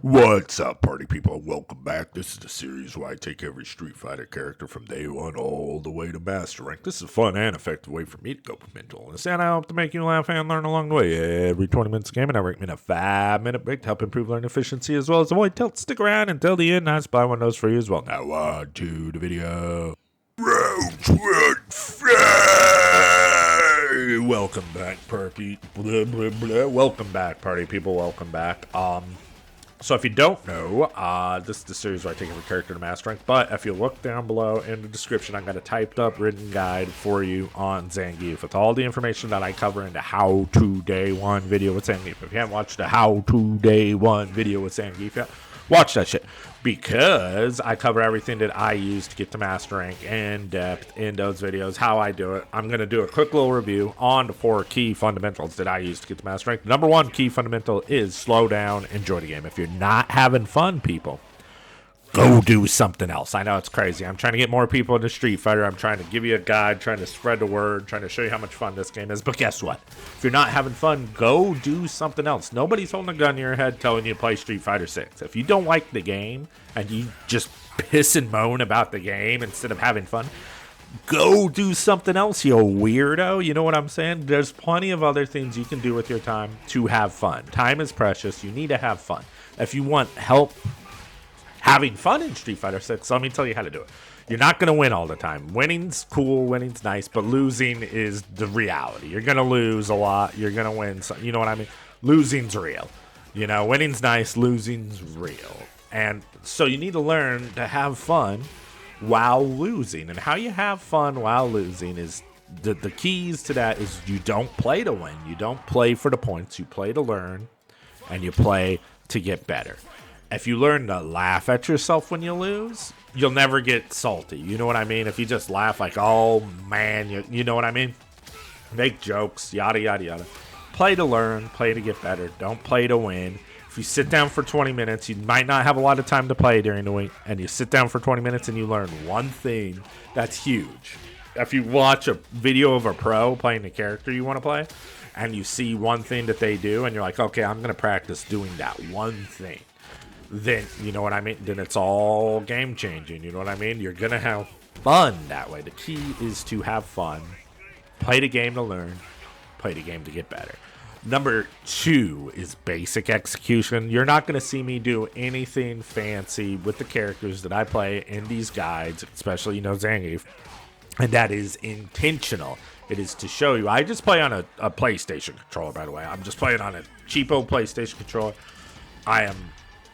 What's up, party people? Welcome back. This is the series where I take every Street Fighter character from day one all the way to Master Rank. This is a fun and effective way for me to go mental. And I hope to make you laugh and learn along the way. Every 20 minutes of gaming, I recommend a 5-minute break to help improve learning efficiency as well as avoid tilt. Stick around until the end. I supply one of those for you as well. Now on to the video. Round 1, fly! Welcome back, party. Welcome back, party people. Welcome back. So if you don't know, this is the series where I take every character to Master Rank, but if you look down below in the description, I got a typed up written guide for you on Zangief with all the information that I cover in the How To Day 1 video with Zangief. If you haven't watched the How To Day 1 video with Zangief yet, watch that shit, because I cover everything that I use to get to Master Rank in depth in those videos, how I do it. I'm going to do a quick little review on the 4 key fundamentals that I use to get to Master Rank. Number 1 key fundamental is slow down, enjoy the game. If you're not having fun, people, go do something else. I know it's crazy. I'm trying to get more people into Street Fighter. I'm trying to give you a guide, trying to spread the word, trying to show you how much fun this game is. But guess what? If you're not having fun, go do something else. Nobody's holding a gun to your head telling you to play Street Fighter 6. If you don't like the game and you just piss and moan about the game instead of having fun, go do something else, you weirdo. You know what I'm saying? There's plenty of other things you can do with your time to have fun. Time is precious. You need to have fun. If you want help having fun in Street Fighter 6, let me tell you how to do it. You're not going to win all the time. Winning's cool, winning's nice, but losing is the reality. You're going to lose a lot. You're going to win. You know what I mean? Losing's real. You know, winning's nice, losing's real. And so you need to learn to have fun while losing. And how you have fun while losing is the keys to that is you don't play to win. You don't play for the points. You play to learn, and you play to get better. If you learn to laugh at yourself when you lose, you'll never get salty. You know what I mean? If you just laugh like, oh man, you know what I mean? Make jokes, yada, yada, yada. Play to learn, play to get better. Don't play to win. If you sit down for 20 minutes, you might not have a lot of time to play during the week, and you sit down for 20 minutes and you learn one thing, that's huge. If you watch a video of a pro playing the character you want to play, and you see one thing that they do, and you're like, okay, I'm going to practice doing that one thing. Then, you know what I mean? Then it's all game changing. You know what I mean? You're going to have fun that way. The key is to have fun. Play the game to learn. Play the game to get better. Number 2 is basic execution. You're not going to see me do anything fancy with the characters that I play in these guides, especially, you know, Zangief. And that is intentional. It is to show you. I just play on a PlayStation controller, by the way. I'm just playing on a cheapo PlayStation controller. I am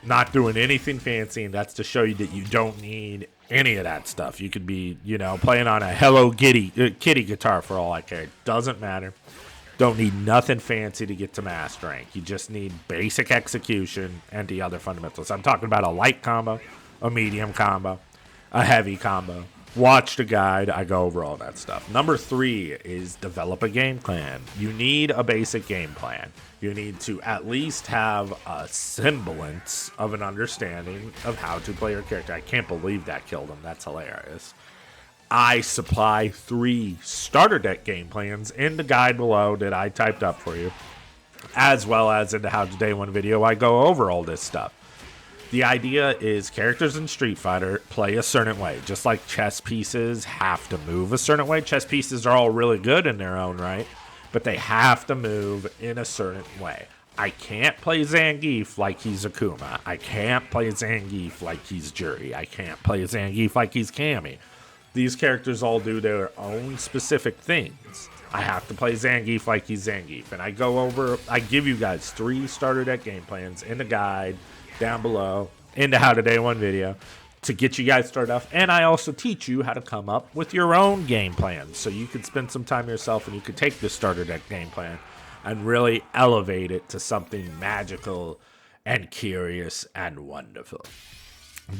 not doing anything fancy, and that's to show you that you don't need any of that stuff. You could be, you know, playing on a Hello Kitty guitar for all I care. It doesn't matter. Don't need nothing fancy to get to Master Rank. You just need basic execution and the other fundamentals. I'm talking about a light combo, a medium combo, a heavy combo. Watch the guide. I go over all that stuff. Number 3 is develop a game plan. You need a basic game plan. You need to at least have a semblance of an understanding of how to play your character. I can't believe that killed him. That's hilarious. I supply 3 starter deck game plans in the guide below that I typed up for you, as well as in the How to Day 1 video. I go over all this stuff. The idea is characters in Street Fighter play a certain way. Just like chess pieces have to move a certain way. Chess pieces are all really good in their own right, but they have to move in a certain way. I can't play Zangief like he's Akuma. I can't play Zangief like he's Juri. I can't play Zangief like he's Cammy. These characters all do their own specific things. I have to play Zangief like he's Zangief. And I give you guys 3 starter deck game plans in the guide down below in the How to Day 1 video to get you guys started off. And I also teach you how to come up with your own game plans, so you could spend some time yourself and you could take this starter deck game plan and really elevate it to something magical and curious and wonderful.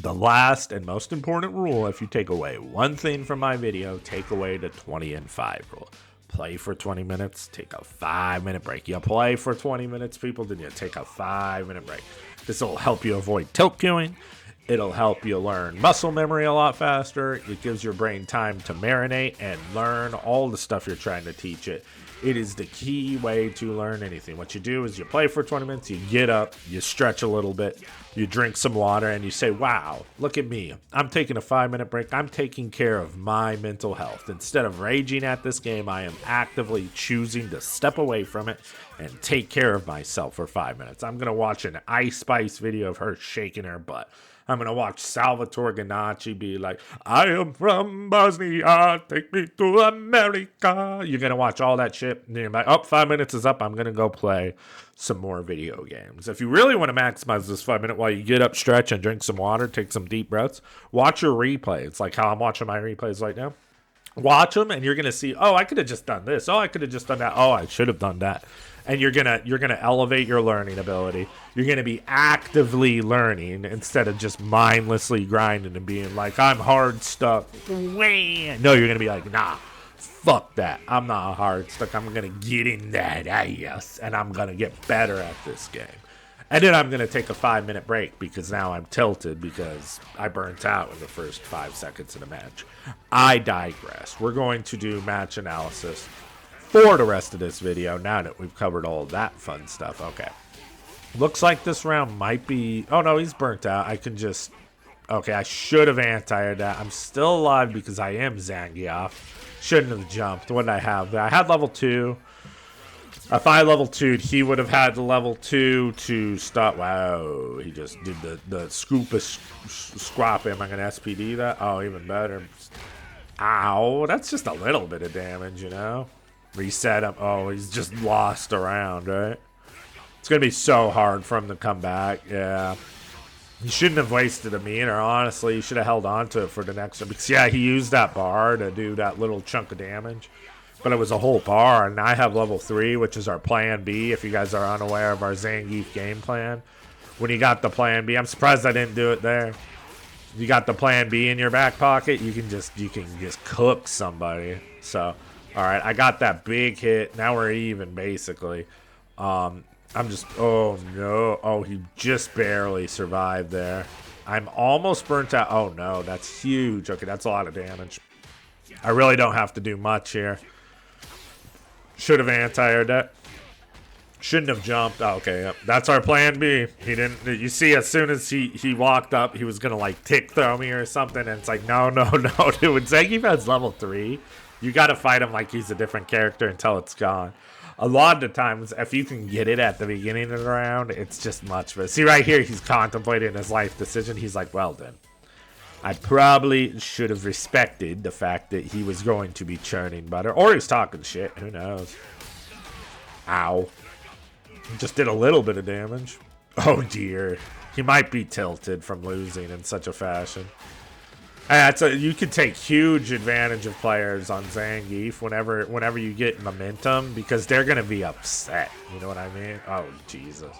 The last and most important rule, if you take away one thing from my video, take away the 20 and 5 rule. Play for 20 minutes, take a 5-minute break. You play for 20 minutes, people, then you take a 5-minute break. This will help you avoid tilt queuing. It'll help you learn muscle memory a lot faster. It gives your brain time to marinate and learn all the stuff you're trying to teach it. It is the key way to learn anything. What you do is you play for 20 minutes, you get up, you stretch a little bit, You drink some water and you say, wow, look at me. I'm taking a 5-minute break. I'm taking care of my mental health. Instead of raging at this game, I am actively choosing to step away from it and take care of myself for 5 minutes. I'm going to watch an Ice Spice video of her shaking her butt. I'm going to watch Salvatore Ganacci be like, I am from Bosnia, take me to America. You're going to watch all that shit. And you're like, oh, 5 minutes is up. I'm going to go play some more video games. If you really want to maximize this 5 minute while you get up, stretch, and drink some water, take some deep breaths, watch your replay. It's like how I'm watching my replays right now. Watch them, and you're going to see, oh, I could have just done this. Oh, I could have just done that. Oh, I should have done that. And you're gonna elevate your learning ability. You're gonna be actively learning instead of just mindlessly grinding and being like, I'm hard stuck. No, you're gonna be like, nah, fuck that. I'm not hard stuck. I'm gonna get in that ass and I'm gonna get better at this game. And then I'm gonna take a 5-minute break because now I'm tilted because I burnt out in the first 5 seconds of the match. I digress. We're going to do match analysis for the rest of this video now that we've covered all that fun stuff. Okay. Looks like this round might be... Oh, no, he's burnt out. I can just... Okay, I should have anti-aired that. I'm still alive because I am Zangief. Shouldn't have jumped. What did I have? I had level 2. If I level 2'd, he would have had level 2 to stop... Wow, he just did the scoop of squap. Am I going to SPD that? Oh, even better. Ow, that's just a little bit of damage, you know? Reset him. Oh, he's just lost around, right? It's going to be so hard for him to come back. Yeah. He shouldn't have wasted a meter, honestly. He should have held on to it for the next one. Because, yeah, he used that bar to do that little chunk of damage. But it was a whole bar. And I have level 3, which is our plan B, if you guys are unaware of our Zangief game plan. When you got the plan B, I'm surprised I didn't do it there. You got the plan B in your back pocket, you can just cook somebody. So... Alright, I got that big hit. Now we're even, basically. I'm just... Oh, no. Oh, he just barely survived there. I'm almost burnt out. Oh, no. That's huge. Okay, that's a lot of damage. I really don't have to do much here. Should have anti-aired that. Shouldn't have jumped. Oh, okay, yep. That's our plan B. He didn't... You see, as soon as he walked up, he was going to, like, tick throw me or something. And it's like, no, no, no. Dude, when Zangief has level 3... You got to fight him like he's a different character until it's gone. A lot of the times, if you can get it at the beginning of the round, it's just much better. See, right here, he's contemplating his life decision. He's like, well, then. I probably should have respected the fact that he was going to be churning butter. Or he's talking shit. Who knows? Ow. Just did a little bit of damage. Oh, dear. He might be tilted from losing in such a fashion. You can take huge advantage of players on Zangief whenever you get momentum because they're going to be upset. You know what I mean? Oh, Jesus.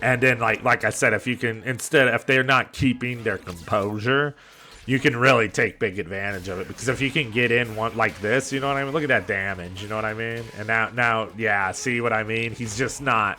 And then, like I said, if they're not keeping their composure, you can really take big advantage of it. Because if you can get in one like this, you know what I mean? Look at that damage, you know what I mean? And now, yeah, see what I mean? He's just not...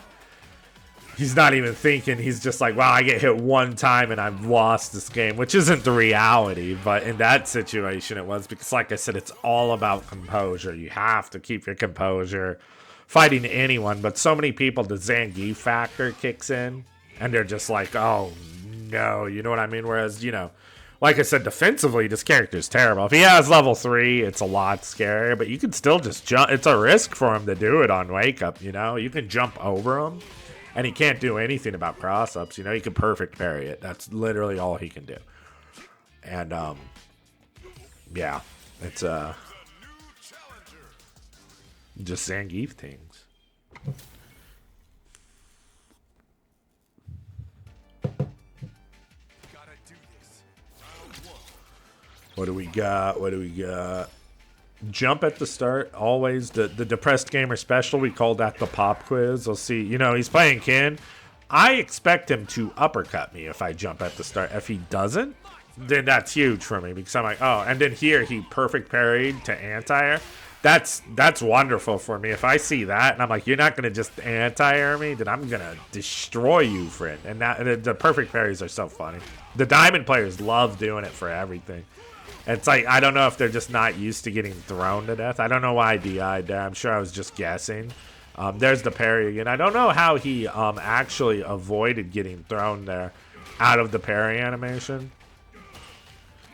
He's not even thinking. He's just like, wow, I get hit one time and I've lost this game, which isn't the reality. But in that situation, it was because, like I said, it's all about composure. You have to keep your composure fighting anyone. But so many people, the Zangief factor kicks in and they're just like, oh, no. You know what I mean? Whereas, you know, like I said, defensively, this character is terrible. If he has level 3, it's a lot scarier. But you can still just jump. It's a risk for him to do it on Wake Up, you know? You can jump over him. And he can't do anything about cross-ups. You know, he can perfect parry it. That's literally all he can do. And, yeah. It's, just Zangief things. What do we got? What do we got? Jump at the start, always. The Depressed Gamer Special, we call that the pop quiz. We'll see. You know, he's playing Kin. I expect him to uppercut me if I jump at the start. If he doesn't, then that's huge for me because I'm like, oh, and then here he perfect parried to anti-air. That's wonderful for me. If I see that and I'm like, you're not going to just anti-air me, then I'm going to destroy you, friend. And the perfect parries are so funny. The Diamond players love doing it for everything. It's like, I don't know if they're just not used to getting thrown to death. I don't know why I DI'd there. I'm sure I was just guessing. There's the parry again. I don't know how he actually avoided getting thrown there out of the parry animation.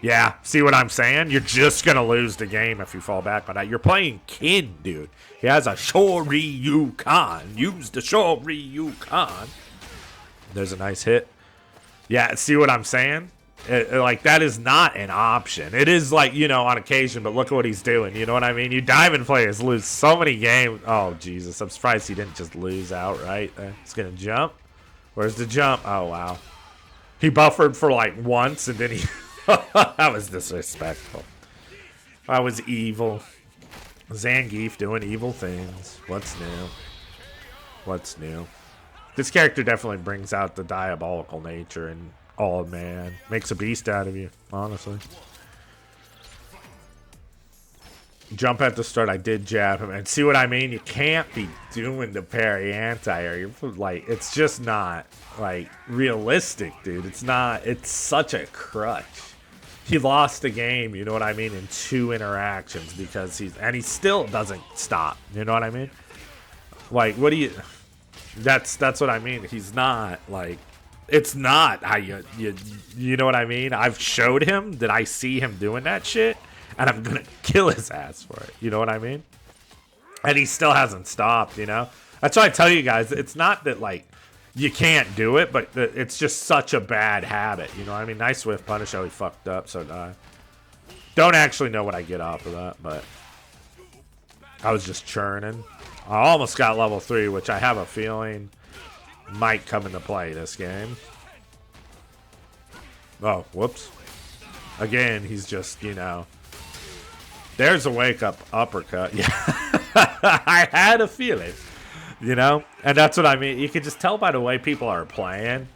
Yeah, see what I'm saying? You're just going to lose the game if you fall back on that. You're playing Kin, dude. He has a Shoryuken. Use the Shoryuken. There's a nice hit. Yeah, see what I'm saying? Like, that is not an option. It is, like, you know, on occasion, but look at what he's doing. You know what I mean? You diamond players lose so many games. Oh, Jesus. I'm surprised he didn't just lose outright. He's going to jump. Where's the jump? Oh, wow. He buffered for, like, once, and then he... That was disrespectful. That was evil. Zangief doing evil things. What's new? What's new? This character definitely brings out the diabolical nature in all man. Makes a beast out of you, honestly. Jump at the start. I did jab him. And see what I mean? You can't be doing the parry anti-air. You're like, it's just not, like, realistic, dude. It's not. It's such a crutch. He lost the game, you know what I mean, in 2 interactions because he still doesn't stop. You know what I mean? Like, what do you... That's what I mean. He's not, like... It's not how you know what I mean? I've showed him that I see him doing that shit, and I'm gonna kill his ass for it. You know what I mean? And he still hasn't stopped, you know? That's why I tell you guys, it's not that, like, you can't do it, but it's just such a bad habit. You know what I mean? Nice whiff punish. Oh, he fucked up, so die. Don't actually know what I get off of that, but I was just churning. I almost got level 3, which I have a feeling might come into play this game. Oh, whoops. Again, he's just, you know. There's a wake-up uppercut. Yeah, I had a feeling. You know? And that's what I mean. You can just tell by the way people are playing.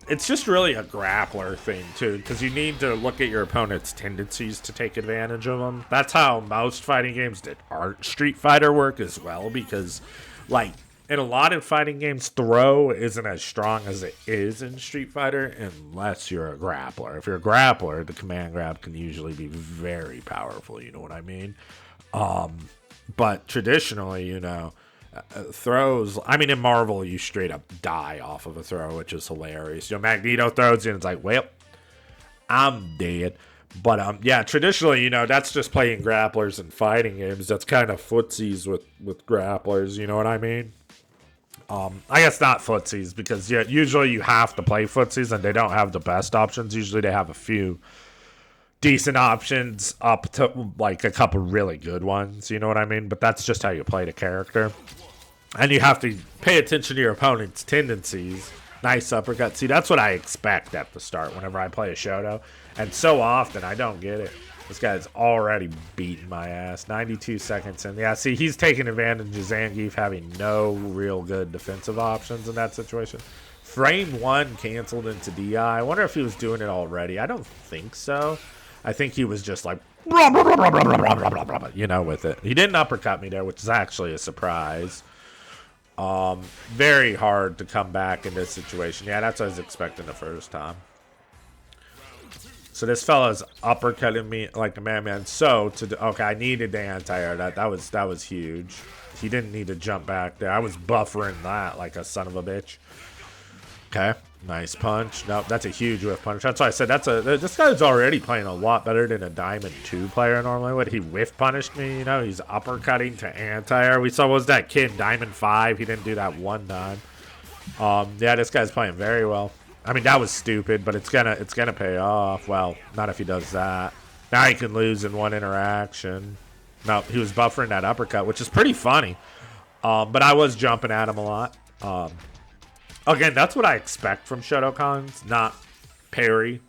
It's just really a grappler thing, too. Because you need to look at your opponent's tendencies to take advantage of them. That's how most fighting games that aren't Street Fighter work as well. Because, like, in a lot of fighting games, throw isn't as strong as it is in Street Fighter unless you're a grappler. If you're a grappler, the command grab can usually be very powerful. You know what I mean? But traditionally, you know... throws, I mean, in Marvel, you straight up die off of a throw, which is hilarious. You know, Magneto throws you, and it's like, well, I'm dead. But, yeah, traditionally, you know, that's just playing grapplers in fighting games. That's kind of footsies with grapplers, you know what I mean? I guess not footsies, because yeah, usually you have to play footsies, and they don't have the best options. Usually they have a few decent options up to, like, a couple really good ones, you know what I mean? But that's just how you play the character. And you have to pay attention to your opponent's tendencies. Nice uppercut. See, that's what I expect at the start whenever I play a Shoto. And so often, I don't get it. This guy's already beating my ass. 92 seconds in. Yeah, see, he's taking advantage of Zangief having no real good defensive options in that situation. Frame 1 canceled into DI. I wonder if he was doing it already. I don't think so. I think he was just like, you know, with it. He didn't uppercut me there, which is actually a surprise. Very hard to come back in this situation. Yeah, that's what I was expecting the first time. So this fella's uppercutting me like a madman. So okay, I needed the anti-air. That was huge. He didn't need to jump back there. I was buffering that like a son of a bitch. Okay, nice punch. Nope, that's a huge whiff punch. That's why I said this guy's already playing a lot better than a Diamond 2 player normally would. He whiff punished me, you know. He's uppercutting to anti-air. We saw, what was that kid, Diamond 5? He didn't do that one time. Yeah, this guy's playing very well. I mean, that was stupid, but it's gonna pay off. Well, not if he does that. Now he can lose in one interaction. No, he was buffering that uppercut, which is pretty funny. But I was jumping at him a lot. Again, that's what I expect from Shotokons, not parry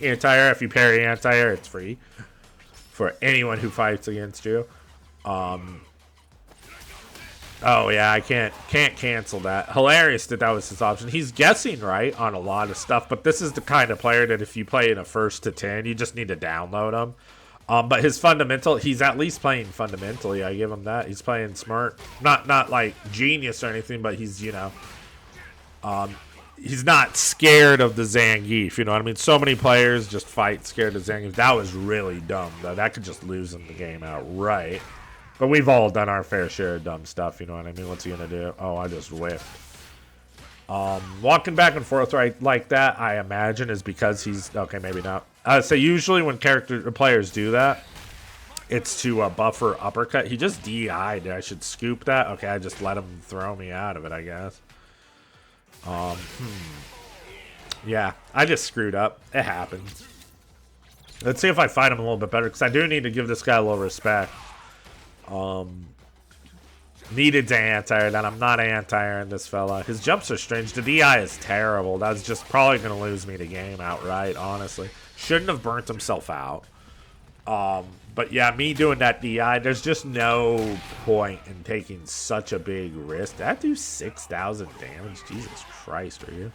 anti-air. If you parry anti-air, it's free for anyone who fights against you. Oh yeah, I can't cancel that. Hilarious that was his option. He's guessing right on a lot of stuff, but this is the kind of player that if you play in a 1st to 10, you just need to download him. But his fundamental, he's at least playing fundamentally. I give him that. He's playing smart, not like genius or anything, but he's, you know, he's not scared of the Zangief. You know what I mean? So many players just fight scared of Zangief. That was really dumb though. That could just lose him the game outright. But we've all done our fair share of dumb stuff, you know what I mean? What's he gonna do? Oh, I just whiffed. Walking back and forth right like that, I imagine, is because he's... Okay, maybe not. So usually when players do that, it's to buffer uppercut. He just DI'd. I should scoop that. Okay, I just let him throw me out of it, I guess. Yeah, I just screwed up. It happens. Let's see if I fight him a little bit better, because I do need to give this guy a little respect. Needed to anti-air that. I'm not anti-airing this fella. His jumps are strange. The DI is terrible. That's just probably going to lose me the game outright, honestly. Shouldn't have burnt himself out. But yeah, me doing that DI, there's just no point in taking such a big risk. Did that do 6,000 damage? Jesus Christ, are you?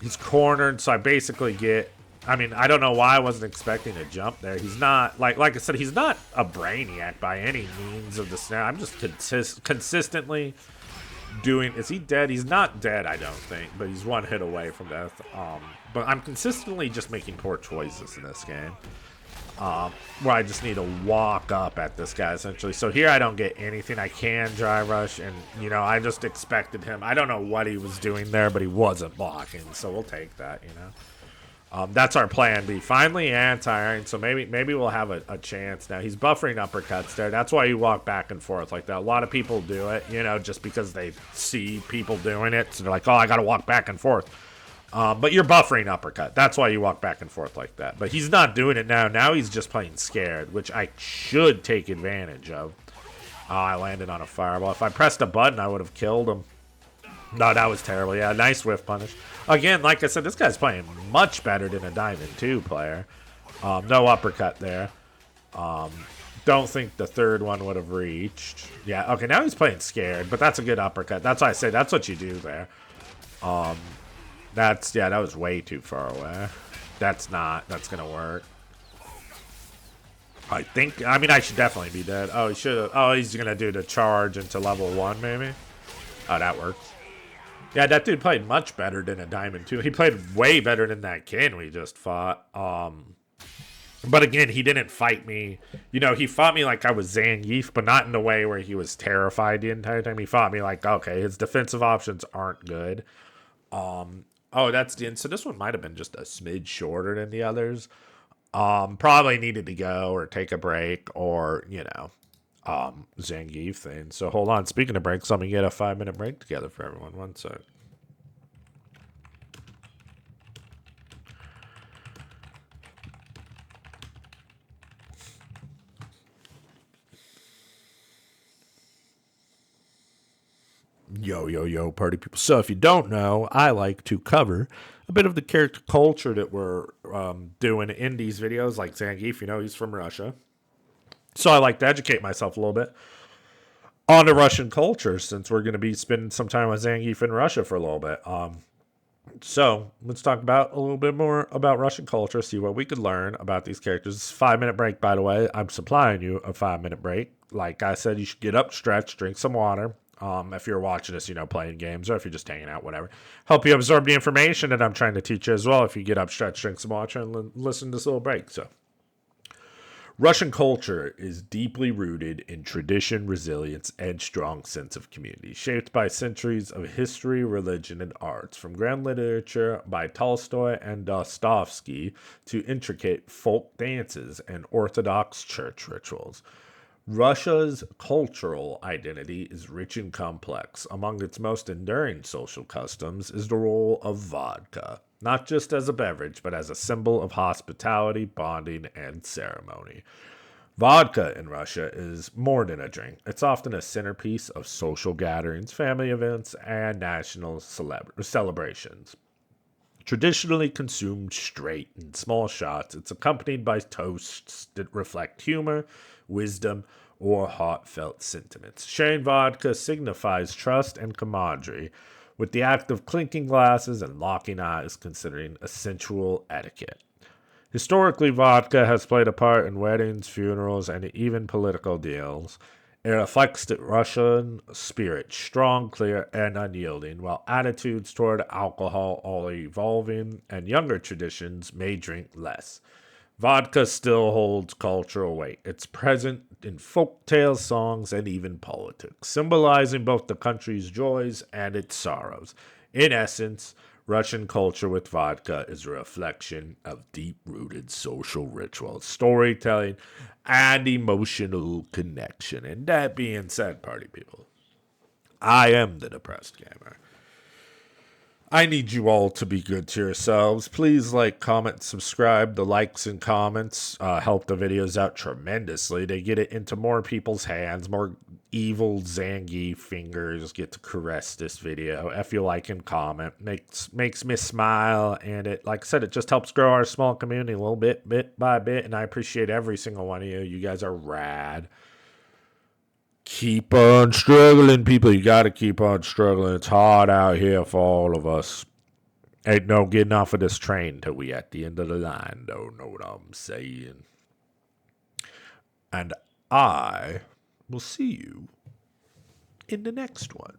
He's cornered, so I basically get... I mean, I don't know why I wasn't expecting a jump there. He's not, like I said, he's not a brainiac by any means of the snare. I'm just consistently doing... Is he dead? He's not dead, I don't think, but he's one hit away from death. But I'm consistently just making poor choices in this game. Where I just need to walk up at this guy, essentially. So here I don't get anything. I can dry rush, and, you know, I just expected him. I don't know what he was doing there, but he wasn't blocking, so we'll take that, you know. That's our plan B. Finally anti-airing, so maybe we'll have a chance now. He's buffering uppercuts there. That's why you walk back and forth like that. A lot of people do it, you know, just because they see people doing it. So they're like, oh, I got to walk back and forth. But you're buffering uppercut. That's why you walk back and forth like that. But he's not doing it now. Now he's just playing scared, which I should take advantage of. Oh, I landed on a fireball. If I pressed a button, I would have killed him. No, that was terrible. Yeah, nice whiff punish. Again, like I said, this guy's playing much better than a Diamond 2 player. No uppercut there. Don't think the third one would have reached. Yeah, okay, now he's playing scared, but that's a good uppercut. That's why I say that's what you do there. Yeah, that was way too far away. That's gonna work. I mean, I should definitely be dead. Oh, he should have. Oh, he's gonna do the charge into level 1, maybe. Oh, that works. Yeah, that dude played much better than a Diamond 2. He played way better than that Kin we just fought. But again, he didn't fight me. You know, he fought me like I was Zangief, but not in the way where he was terrified the entire time. He fought me like, okay, his defensive options aren't good. Oh, that's the end. So this one might have been just a smidge shorter than the others. Probably needed to go or take a break or, you know, Zangief thing. So hold on. Speaking of breaks, let me get a 5-minute break together for everyone. One sec. Yo, party people. So if you don't know, I like to cover a bit of the character culture that we're doing in these videos. Like Zangief, you know, he's from Russia. So I like to educate myself a little bit on the Russian culture, since we're going to be spending some time with Zangief in Russia for a little bit. So let's talk about a little bit more about Russian culture, see what we could learn about these characters. It's a 5-minute break, by the way. I'm supplying you a 5-minute break. Like I said, you should get up, stretch, drink some water. If you're watching this, you know, playing games, or if you're just hanging out, whatever. Help you absorb the information that I'm trying to teach you as well. If you get up, stretch, drink some water, and listen to this little break. So, Russian culture is deeply rooted in tradition, resilience, and strong sense of community, shaped by centuries of history, religion, and arts, from grand literature by Tolstoy and Dostoevsky to intricate folk dances and Orthodox church rituals. Russia's cultural identity is rich and complex. Among its most enduring social customs is the role of vodka, not just as a beverage, but as a symbol of hospitality, bonding, and ceremony. Vodka in Russia is more than a drink. It's often a centerpiece of social gatherings, family events, and national celebrations. Traditionally consumed straight in small shots, it's accompanied by toasts that reflect humor, wisdom, or heartfelt sentiments. Sharing vodka signifies trust and camaraderie, with the act of clinking glasses and locking eyes considering a sensual etiquette. Historically, vodka has played a part in weddings, funerals, and even political deals. It reflects the Russian spirit, strong, clear, and unyielding, while attitudes toward alcohol are evolving and younger traditions may drink less. Vodka still holds cultural weight. It's present in folk tales, songs, and even politics, symbolizing both the country's joys and its sorrows. In essence, Russian culture with vodka is a reflection of deep rooted social rituals, storytelling, and emotional connection. And that being said, party people, I am the depressed gamer. I need you all to be good to yourselves. Please like, comment, subscribe. The likes and comments help the videos out tremendously. They get it into more people's hands. More evil Zangief fingers get to caress this video. If you like and comment, makes me smile, and it, like I said, it just helps grow our small community a little bit by bit. And I appreciate every single one of you. You guys are rad. Keep on struggling, people. You got to keep on struggling. It's hard out here for all of us. Ain't no getting off of this train till we at the end of the line, though. Know what I'm saying? And I will see you in the next one.